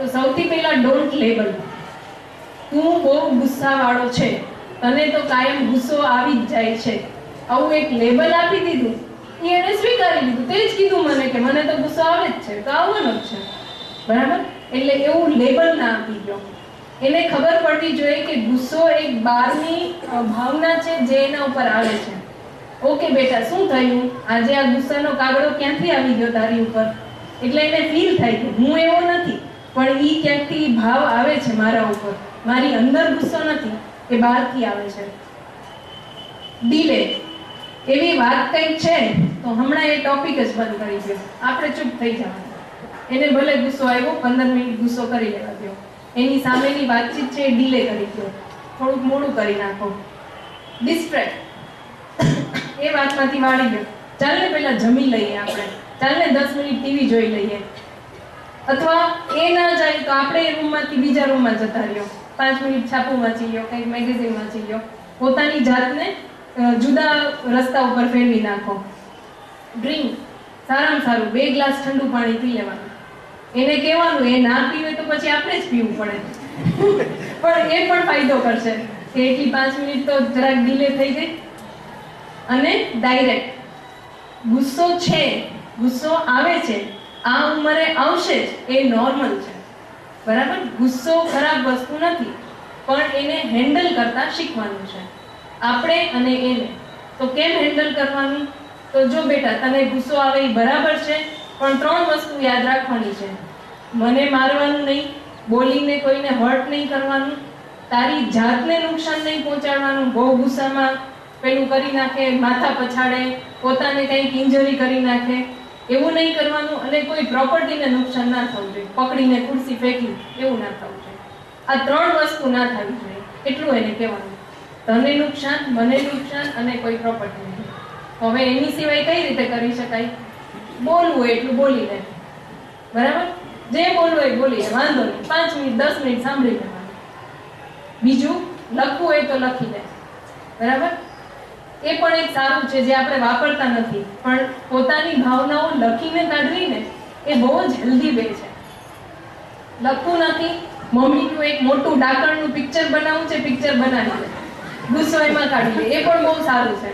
તો સૌથી પહેલા ડોન્ટ લેબલ. તું બહુ ગુસ્સાવાળો છે, તને તો કાયમ ગુસ્સો આવી જ જાય છે, આવું એક લેબલ આપી દીધું. એને સ્વીકારી લીધું. તે જ કીધું મને કે મને તો ગુસ્સો આવે જ છે, તો આવવાનો જ છે. બરાબર? એટલે એવું લેબલ ના આપી દો. એને ખબર પડવી જોઈએ કે ગુસ્સો એક બહારની ભાવના છે જે એના ઉપર આવે છે. ઓકે બેટા, શું થયું? આજે આ ગુસ્સાનો કાગડો ક્યાંથી આવી ગયો તારી ઉપર? એટલે એને ફીલ થાય કે હું એવો નથી, પણ ઈ ક્યાંકથી ભાવ આવે છે મારા ઉપર. મારી અંદર ગુસ્સો નથી, એ બહારથી આવે છે. ડીલે. એવી વાત કંઈક છે તો હમણાં એ ટોપિક જ બંધ કરી દો. આપણે ચૂપ થઈ જવાનું. એને ભલે ગુસ્સો આવ્યો, 15 મિનિટ ગુસ્સો કરી લેવા દો. એની સામેની વાતચીત છે એ ડીલે કરી દો, થોડુંક મોડું કરી નાખો. ડિસ્ટ્રેક્ટ. એ વાતમાંથી વાળી ગયો. ચાલને પહેલા જમી લઈએ આપણે, ચાલને 10 મિનિટ ટીવી જોઈ લઈએ. અથવા એ ના જાય તો આપણે એ રૂમમાંથી બીજા રૂમમાં જતા રહ્યો, 5 મિનિટ છાપું વાંચી લો, કંઈક મેગેઝિન વાંચી લો. પોતાની જાતને જુદા રસ્તા ઉપર ફેરવી નાખો. ડ્રિંક. સારામાં સારું 2 ગ્લાસ ઠંડુ પાણી પી લેવાનું. એને કહેવાનું એ ના પીવે તો પછી આપણે જ પીવું પડે, પણ એ પણ ફાયદો કરશે કે એટલી 5 મિનિટ તો જરાક ડીલે થઈ ગઈ. અને ડાયરેક્ટ. ગુસ્સો છે, ગુસ્સો આવે છે, આ ઉંમરે આવશે જ, એ નોર્મલ છે. બરાબર? ગુસ્સો ખરાબ વસ્તુ નથી, પણ એને હેન્ડલ કરતા શીખવાનું છે આપણે અને એને. તો કેમ હેન્ડલ કરવાનું? તો જો બેટા, તને ગુસ્સો આવે એ બરાબર છે, પણ 3 વસ્તુ યાદ રાખવાની છે. મને મારવાનું નહીં, બોલીને કોઈને હર્ટ નહીં કરવાનું, તારી જાતને નુકસાન નહીં પહોંચાડવાનું. બહુ ગુસ્સામાં પેલું કરી નાખે, માથા પછાડે, પોતાને કંઈક ઇન્જરી કરી નાખે, એવું નહીં કરવાનું. અને કોઈ પ્રોપર્ટીને નુકસાન ના થવું જોઈએ, પકડીને ખુરશી ફેંકી એવું ના થવું જોઈએ. આ 3 વસ્તુ ના થવી જોઈએ, એટલું એને કહેવાનું. તને નુકસાન, મને નુકસાન અને કોઈ પ્રોપર્ટી નહીં. હવે એની સિવાય કઈ રીતે કરી શકાય? બોલવું એટલું બોલી લે. બરાબર? જે બોલવું એ બોલી લે, વાંધો નહીં. 5 મિનિટ 10 મિનિટ સાંભળી લેવાનું. બીજું, લખવું હોય તો લખી લે. બરાબર? એ પણ એક સારું છે જે આપણે વાપરતા નથી, પણ પોતાની ભાવનાઓ લખીને કાઢવી ને એ બહુ જ હેલ્ધી વે છે. લખવું નથી, મમ્મીનું એક મોટું ડાકણનું પિક્ચર બનાવવું છે, પિક્ચર બનાવી લે, ગુસ્સો એમાં કાઢી લે, એ પણ બહુ સારું છે.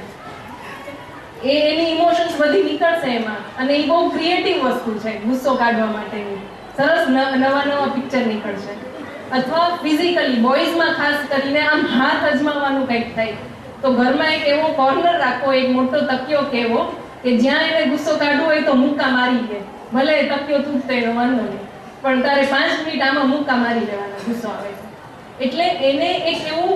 એની ઇમોશન્સ બધી નીકળશે એમાં, અને એ બહુ ક્રિએટિવ વસ્તુ છે ગુસ્સો કાઢવા માટેની. સરસ નવા પિક્ચર નીકળશે. અથવા ફિઝિકલી બોયઝમાં ખાસ કરીને આમ હાથ અજમાવવાનું કંઈક થાય તો ઘરમાં એક એવો કોર્નર રાખો, એક મોટો તકિયો કેવો કે જ્યાં એને ગુસ્સો કાઢવો હોય તો મુક્કા મારી લે. ભલે તકિયો તૂટતો એનો વાંધો નહીં, પણ તારે 5 મિનિટ આમાં મુક્કા મારી લેવાના ગુસ્સો આવે છે. એટલે એને એક એવું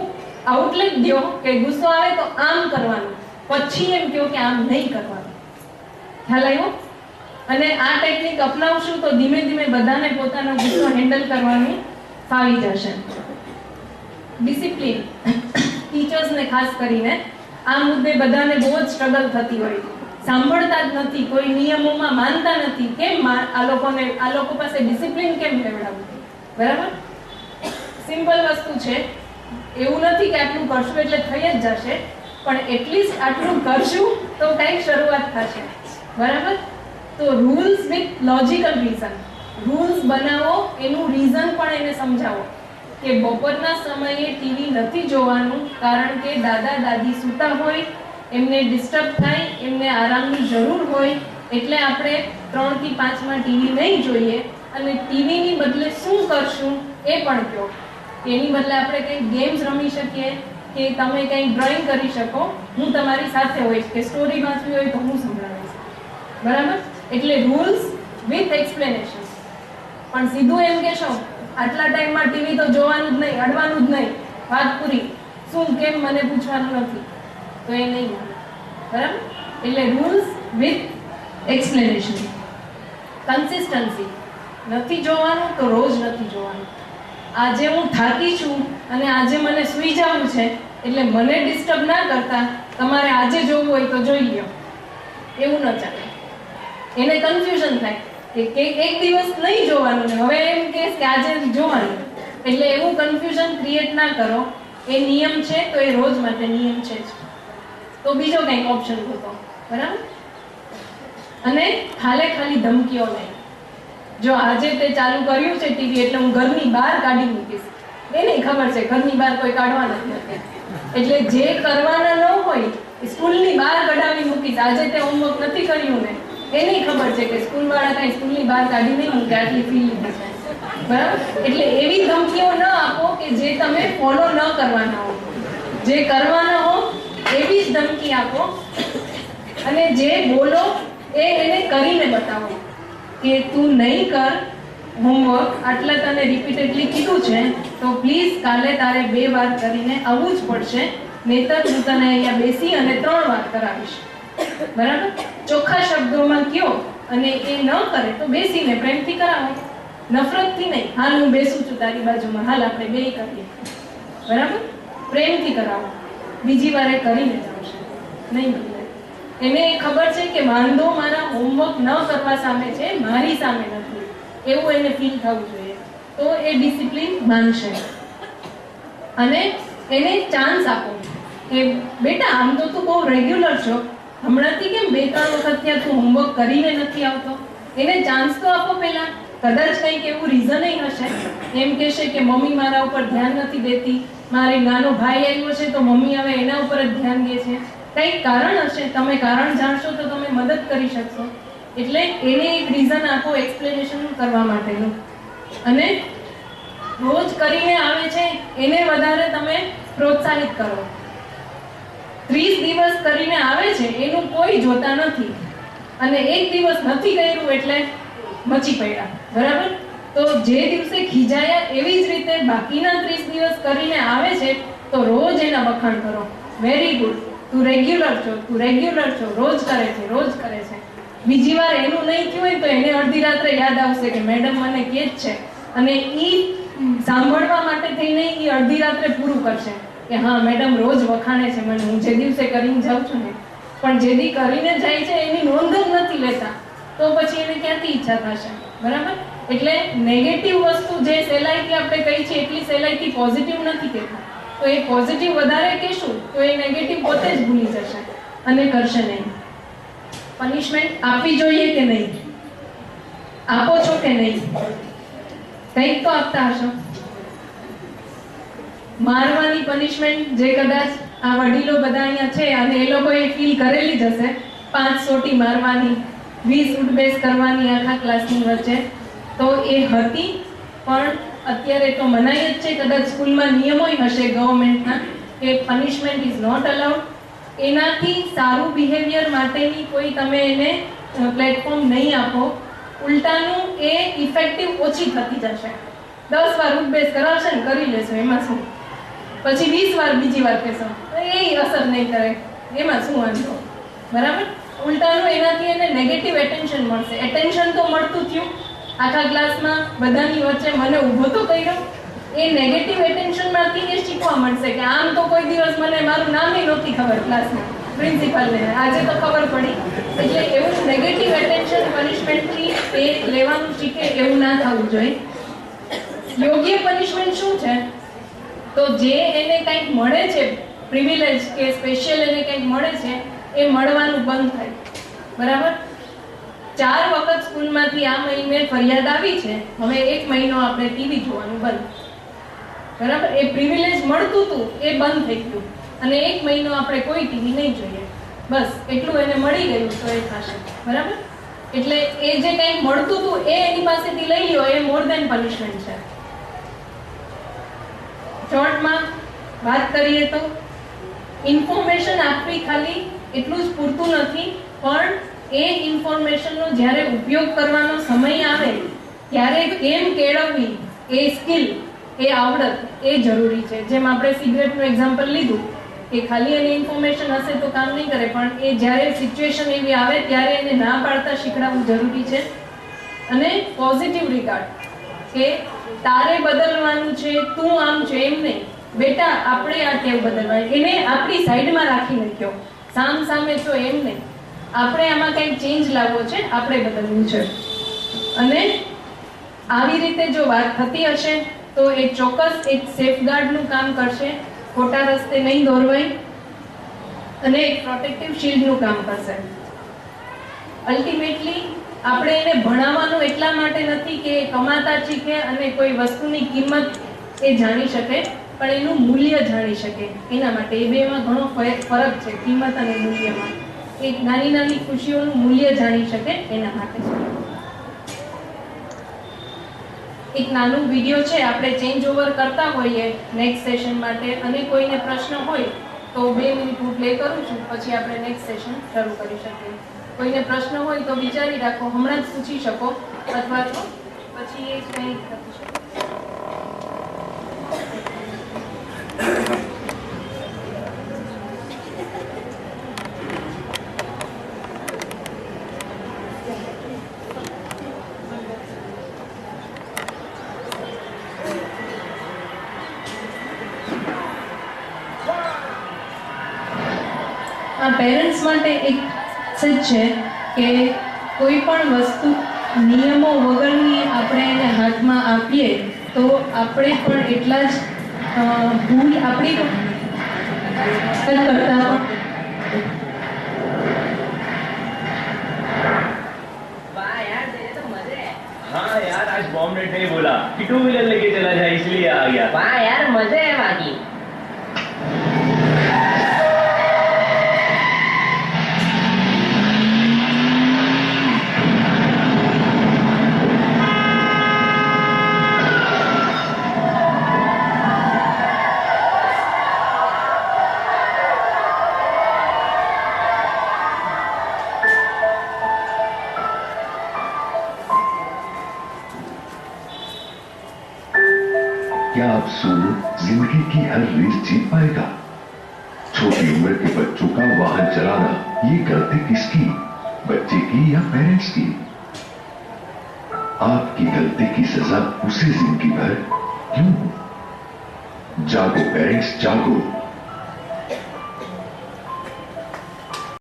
આઉટલેટ દો કે ગુસ્સો આવે તો આમ કરવાનું, પછી એમ કહો કે આમ નહીં કરવાનું. ખ્યાલ આવ્યો? અને આ ટેકનિક અપનાવશું તો ધીમે ધીમે બધાને પોતાનો ગુસ્સો હેન્ડલ કરવાની ફાવી જશે. ડિસિપ્લિન. ટીચર્સને ખાસ કરીને આ મુદ્દે બધાને બહુ જ સ્ટ્રગલ થતી હોય, સાંભળતા જ નથી, કોઈ નિયમોમાં માનતા નથી. કેમ આ લોકો પાસે ડિસિપ્લિન કેમ લેવડાવવું? બરાબર? સિમ્પલ વસ્તુ છે, એવું નથી કે આટલું કરશું એટલે થઈ જ જશે, પણ એટલીસ્ટ આટલું કરશું તો કંઈક શરૂઆત થશે. બરાબર? તો rules with logical reason. Rules બનાવો, એનું રીઝન પણ એને સમજાવો કે બપોરના સમયે ટીવી નથી જોવાનું, કારણ કે દાદા દાદી સૂતા હોય, એમને ડિસ્ટર્બ થાય, એમને આરામની જરૂર હોય, એટલે આપણે 3 થી 5 માં ટીવી નહીં જોઈએ. અને ટીવીની બદલે શું કરશું એ પણ કહો. એની બદલે આપણે કંઈક ગેમ્સ રમી શકીએ, કે તમે કંઈક ડ્રોઈંગ કરી શકો, હું તમારી સાથે હોઈશ, કે સ્ટોરી વાંચવી હોય તો હું સંભળાવીશ. બરાબર? એટલે રૂલ્સ વિથ એક્સપ્લેનેશન. પણ સીધું એમ કહેશો આટલા ટાઈમમાં ટીવી તો જોવાનું જ નહીં, અડવાનું જ નહીં, વાત પૂરી, શું કેમ મને પૂછવાનું નથી, તો એ નહીં આવે. બરાબર? એટલે રૂલ્સ વિથ એક્સપ્લેનેશન. કન્સિસ્ટન્સી. નથી જોવાનું તો રોજ નથી જોવાનું. આજે હું થાકી છું અને આજે મને સૂઈ જવું છે, એટલે મને ડિસ્ટર્બ ના કરતા તમારે આજે જોવું હોય તો જોઈ લો, એવું ન ચાલે. એને કન્ફ્યુઝન થાય કે એક દિવસ નહીં જોવાનું ને હવે એમ કે આજે જોવાનું, એટલે એવું કન્ફ્યુઝન ક્રિએટ ના કરો. એ નિયમ છે તો એ રોજ માટે નિયમ છે જ, તો બીજો કંઈક ઓપ્શન ગોતો. બરાબર? અને ખાલી ધમકીઓ નહીં. જો આજે તે ચાલુ કર્યું છે ટીવી એટલે હું ઘરની બહાર કાઢી મૂકીશ. એને ખબર છે ઘરની બહાર કોઈ કાઢવાના નથી, એટલે જે કરવાના ન હોય સ્કૂલની બહાર કઢાવી મૂકીશ. આજે તે હોમવર્ક નથી કર્યું ને, એને ખબર છે કે સ્કૂલ વાળા કઈ સ્કૂલની બહાર કાઢી નહીં મૂકે, આટલી ફી લીધી છે, બરાબર. એટલે એવી ધમકીઓ ન આપો કે જે તમે ફોલો ન કરવાના હો. જે કરવાના હો એવી જ ધમકી આપો, અને જે બોલો એને કરીને બતાવો કે તું નહીં કર હોમવર્ક, આટલા તને રિપીટેડલી કીધું છે તો પ્લીઝ કાલે તારે 2 વાર કરીને આવવું જ પડશે, નહીતર હું તને અહીંયા બેસી અને 3 વાર કરાવીશ, બરાબર. ચોખ્ખા શબ્દોમાં કયો, અને એ ન કરે તો બેસીને પ્રેમથી કરાવો, નફરતથી નહીં. હાલ હું બેસું છું તારી બાજુમાં, હાલ આપણે 2 કરીએ, બરાબર. પ્રેમથી કરાવો, બીજી વાર એ કરીને જ આવશે, નહીં બદલે. એને ખબર છે કે વાંધો મારા હોમવર્ક ન કરવા સામે છે, મારી સામે નથી, એવું એને ફીલ થવું જોઈએ, તો એ ડિસિપ્લિન માનશે. અને એને ચાન્સ આપો કે બેટા આમ તો તું બહુ રેગ્યુલર છો, હમણાંથી કેમ 2-3 વખત ત્યાં તું હોમવર્ક કરીને નથી આવતો. એને ચાન્સ તો આપો પહેલા. કદાચ કંઈક એવું રીઝન હશે, એમ કહેશે કે મમ્મી મારા ઉપર ધ્યાન નથી દેતી, મારે નાનો ભાઈ આવ્યો છે તો મમ્મી હવે એના ઉપર જ ધ્યાન દે છે, કંઈક કારણ હશે. તમે કારણ જાણશો તો તમે મદદ કરી શકશો. એટલે એને એક રીઝન આપો એક્સપ્લેનેશન કરવા માટેનું. અને રોજ કરીને આવે છે એને વધારે તમે પ્રોત્સાહિત કરો. 30 દિવસ કરીને આવે છે એનું કોઈ જોતા નથી, અને એક દિવસ નથી કર્યું એટલે મચી પડ્યા, બરાબર. તો જે દિવસે ખીજાયા એવી જ રીતે બાકીના 30 દિવસ કરીને આવે છે તો રોજ એના વખાણ કરો. વેરી ગુડ, તું રેગ્યુલર છો, તું રેગ્યુલર છો, રોજ કરે છે, રોજ કરે છે. બીજી વાર એનું નહીં થયું હોય તો એને અડધી રાત્રે યાદ આવશે કે મેડમ મને કહે જ છે, અને એ સાંભળવા માટે થઈને એ અડધી રાત્રે પૂરું કરશે કે હા મેડમ રોજ વખાણે છે મને, હું જે દિવસે કરીને જાઉં છું ને. પણ જે દી કરીને જાય છે એની નોંધ જ નથી લેતા, તો પછી એને ક્યાંથી ઈચ્છા થશે, બરાબર. એટલે નેગેટિવ વસ્તુ જે સહેલાઈથી આપણે કહી છે એટલી સહેલાઈથી પોઝિટિવ નથી કહેતા. તો એ પોઝિટિવ વધારે કહેશું તો એ નેગેટિવ પોતે જ ભૂલી જશે અને કરશે નહીં. પનિશમેન્ટ આપવી જોઈએ કે નહીં? આપો છો કે નહીં? કંઈક તો આપતા હશો. મારવાની પનિશમેન્ટ જે કદાચ આ વડીલો બધા અહીંયા છે અને એ લોકોએ ફીલ કરેલી જ હશે, 5 સોટી મારવાની, 20 ઉઠબેસ કરવાની આખા ક્લાસની વચ્ચે, તો એ હતી. પણ અત્યારે તો મનાઈ જ છે, કદાચ સ્કૂલમાં નિયમોય હશે ગવર્મેન્ટના કે પનિશમેન્ટ ઇઝ નોટ અલાઉડ. એનાથી સારું બિહેવિયર માટેની કોઈ તમે એને પ્લેટફોર્મ નહીં આપો, ઉલટાનું એ ઇફેક્ટિવ ઓછી થતી જશે. 10 વાર ઉઠબેસ કરાવશે ને કરી લેશો, એમાં શું? પછી 20 વાર બીજી વાર કહેશો, એ અસર નહીં કરે, એમાં શું વાંધો, બરાબર. ઉલટાનું એનાથી એને નેગેટિવ એટેન્શન મળશે. એટેન્શન તો મળતું થયું આખા ક્લાસમાં બધાની વચ્ચે, મને ઊભો તો કર્યો. એ નેગેટિવ એટેન્શનમાંથી એ શીખવા મળશે કે આમ તો કોઈ દિવસ મને મારું નામ નહોતી ખબર ક્લાસમાં, પ્રિન્સિપાલને આજે તો ખબર પડી. એટલે એવું નેગેટિવ એટેન્શન પનિશમેન્ટથી એ લેવાનું શીખે, એવું ના થવું જોઈએ. યોગ્ય પનિશમેન્ટ શું છે? તો જે એને કંઈક મળે છે પ્રિવિલેજ કે સ્પેશિયલ એને કંઈક મળે છે એ મળવાનું બંધ થાય, બરાબર. 4 વખત સ્કૂલમાંથી આ મહિને ફરિયાદ આવી છે, હવે 1 મહિનો આપણે ટીવી જોવાનું બંધ, બરાબર. એ પ્રિવિલેજ મળતું હતું એ બંધ થઈ ગયું, અને 1 મહિનો આપણે કોઈ ટીવી નહીં જોઈએ, બસ એટલું એને મળી ગયું તો એ થશે, બરાબર. એટલે એ જે કંઈક મળતું હતું એ એની પાસેથી લઈ લ્યો, એ મોર ધેન પનિશમેન્ટ છે. શોર્ટમાં વાત કરીએ તો ઇન્ફોર્મેશન આપવી ખાલી એટલું જ પૂરતું નથી, પણ એ ઇન્ફોર્મેશનનો જ્યારે ઉપયોગ કરવાનો સમય આવે ત્યારે કેમ કેળવવી, એ સ્કિલ, એ આવડત એ જરૂરી છે. જેમ આપણે સિગરેટનું એક્ઝામ્પલ લીધું કે ખાલી એની ઇન્ફોર્મેશન હશે તો કામ નહીં કરે, પણ એ જ્યારે સિચ્યુએશન એવી આવે ત્યારે એને ના પાડતા શીખડાવવું જરૂરી છે. અને પોઝિટિવ રિગાર્ડ કે તારે બદલવાનું છે, તું આમ છે એમ નહીં, બેટા આપણે આ ટેવ બદલવાની, એને આપણી સાઈડમાં રાખી નાખ્યો, સામ સામે છો એમ નહીં, આપણે આમાં કંઈક ચેન્જ લાવવો છે, આપણે બદલવું છે. અને આવી રીતે જો વાત થતી હશે તો એ ચોક્કસ એક સેફગાર્ડનું કામ કરશે, ખોટા રસ્તે નહીં દોરવાય, અને એક પ્રોટેક્ટિવ શિલ્ડનું કામ કરશે. અલ્ટિમેટલી આપણે એને ભણાવવાનું એટલા માટે નથી કે એ કમાતા શીખે અને કોઈ વસ્તુની કિંમત એ જાણી શકે, પણ એનું મૂલ્ય જાણી શકે એના માટે. એ બેમાં ઘણો ફરક છે, કિંમત અને મૂલ્યમાં. એક નાની નાની ખુશીઓનું મૂલ્ય જાણી શકે એના માટે છે. એક નાનું વિડીયો છે, આપણે ચેન્જ ઓવર કરતા હોઈએ નેક્સ્ટ સેશન માટે, અને કોઈને પ્રશ્ન હોય તો 2 મિનિટ હું પ્લે કરું છું, પછી આપણે નેક્સ્ટ સેશન શરૂ કરી શકીએ. કોઈને પ્રશ્ન હોય તો વિચારી રાખો, હમણાં જ પૂછી શકો, અથવા તો પછી એ જ કંઈ કરી શકો. આ પેરેન્ટ્સ માટે એક સજ છે કે કોઈ પણ વસ્તુ નિયમો વગરની આપણે એને હાથમાં આપીએ તો આપણે પણ એટલા જ ભૂલ આપણી કરતા પણ. हाँ यार, आज बॉम्ब नेट ने बोला कि 2 व्हीलर लेके चला जाए, इसलिए आ गया. वाह यार, मजे है बाकी. क्या आप सोनू जिंदगी की हर रेस जीत पाएगा? छोटी उम्र के बच्चों का वाहन चलाना, ये गलती किसकी? बच्चे की या पेरेंट्स की? आपकी गलती की सजा उसे जिंदगी भर क्यों? जागो पेरेंट्स, जागो.